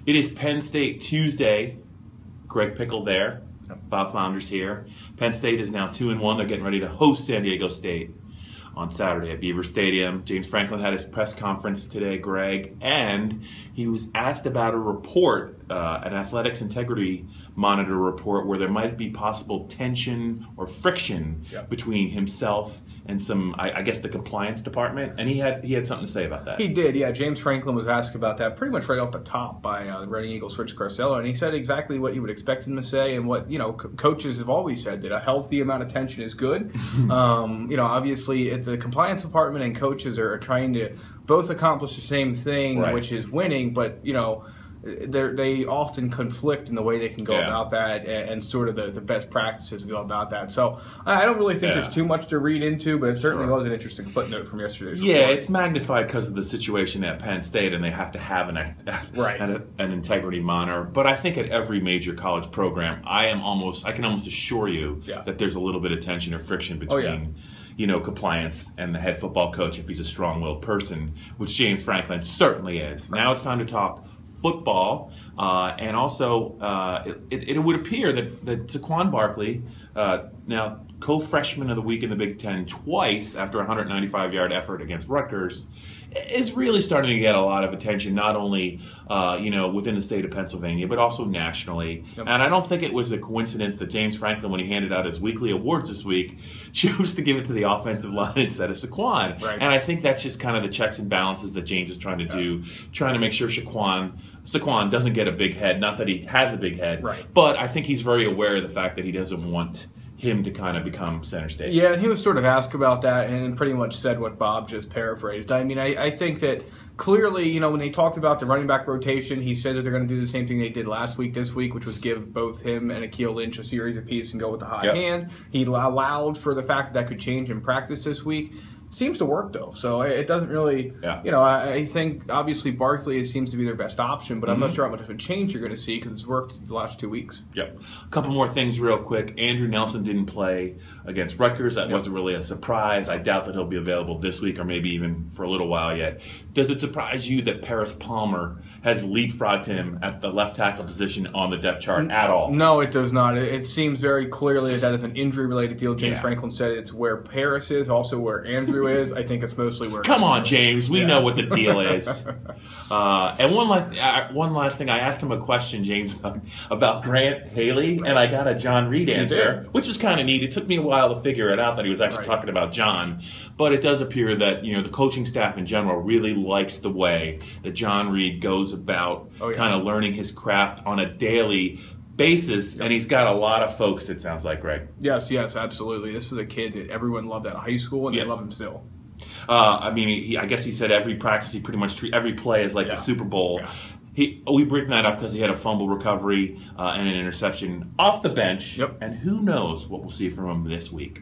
It is Penn State Tuesday. Greg Pickle there. Bob Flounders here. Penn State is now 2-1. They're getting ready to host San Diego State on Saturday at Beaver Stadium. James Franklin had his press conference today, Greg, and he was asked about a report, an athletics integrity monitor report, where there might be possible tension or friction between himself and some, I guess, the compliance department, and he had something to say about that. He did, yeah. James Franklin was asked about that pretty much right off the top by the Reading Eagles' Rich Carcello, and he said exactly what you would expect him to say, and what coaches have always said, that a healthy amount of tension is good. Obviously, it's the compliance department and coaches are trying to both accomplish the same thing, which is winning, but they often conflict in the way they can go about that, and sort of the best practices to go about that. So I don't really think there's too much to read into, but it certainly was an interesting footnote from yesterday's report. Yeah, it's magnified because of the situation at Penn State, and they have to have an integrity monitor. But I think at every major college program, I can almost assure you that there's a little bit of tension or friction between compliance and the head football coach if he's a strong-willed person, which James Franklin certainly is. Now it's time to talk football, and also it would appear that Saquon Barkley, now co-freshman of the week in the Big Ten twice after a 195-yard effort against Rutgers, is really starting to get a lot of attention, not only within the state of Pennsylvania, but also nationally. And I don't think it was a coincidence that James Franklin, when he handed out his weekly awards this week, chose to give it to the offensive line instead of Saquon. And I think that's just kind of the checks and balances that James is trying to do, trying to make sure Saquon doesn't get a big head. Not that he has a big head, but I think he's very aware of the fact that he doesn't want him to kind of become center stage. Yeah, and he was sort of asked about that and pretty much said what Bob just paraphrased. I mean, I think that clearly, when they talked about the running back rotation, he said that they're going to do the same thing they did last week, this week, which was give both him and Akeel Lynch a series apiece and go with the hot hand. He allowed for the fact that could change in practice this week. Seems to work, though, so it doesn't really, I think obviously Barkley seems to be their best option, but I'm not sure how much of a change you're going to see because it's worked the last 2 weeks. A couple more things real quick. Andrew Nelson didn't play against Rutgers. That wasn't really a surprise. I doubt that he'll be available this week or maybe even for a little while yet. Does it surprise you that Paris Palmer has leapfrogged him at the left tackle position on the depth chart at all? No, it does not. It seems very clearly that is an injury-related deal. James Franklin said it's where Paris is, also where Andrew is. I think it's mostly where. Come on, James. We know what the deal is. And one last thing. I asked him a question, James, about Grant Haley, and I got a John Reed answer, which was kind of neat. It took me a while to figure it out that he was actually talking about John. But it does appear that the coaching staff in general really likes the way that John Reed goes about kind of learning his craft on a daily basis, and he's got a lot of folks, it sounds like, Greg. Yes, absolutely. This is a kid that everyone loved at high school, and they love him still. I guess he said every practice he pretty much treats every play as like the Super Bowl. We bring that up because he had a fumble recovery and an interception off the bench, and who knows what we'll see from him this week.